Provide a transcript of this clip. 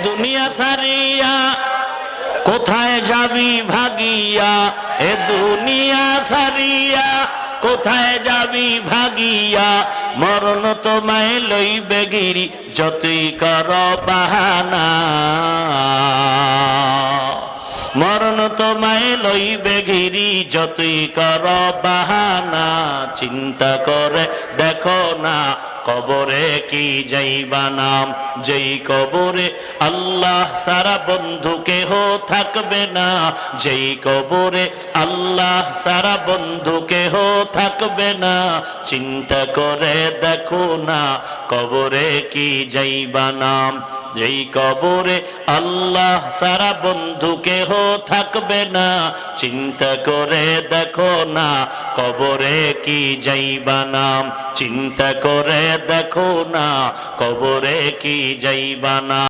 দুনিয়া সারিয়া কোথায় যাবি ভাগিয়া, এ দুনিয়া সারিয়া কোথায় যাবি ভাগিয়া, মরণ তোমায় লইবে গিরি যতই কর বাহানা, মরণ তোমায় লইবে গিরি যতই কর বাহানা। চিন্তা করে দেখো না কবরে কি যাইবা নাম, যেই কবরে আল্লাহ সারা বন্ধু কেহ থাকবে না, যেই কবরে আল্লাহ সারা বন্ধু কেহ থাকবে না। চিন্তা করে দেখো না কবরে কি যাইবা নাম, যেই কবরে আল্লাহ সারা বন্ধু কেহ থাকবে না। চিন্তা করে দেখো না কবরে কি যাইবা নাম, চিন্তা করে দেখো না কবরে কি যাইবা নাম।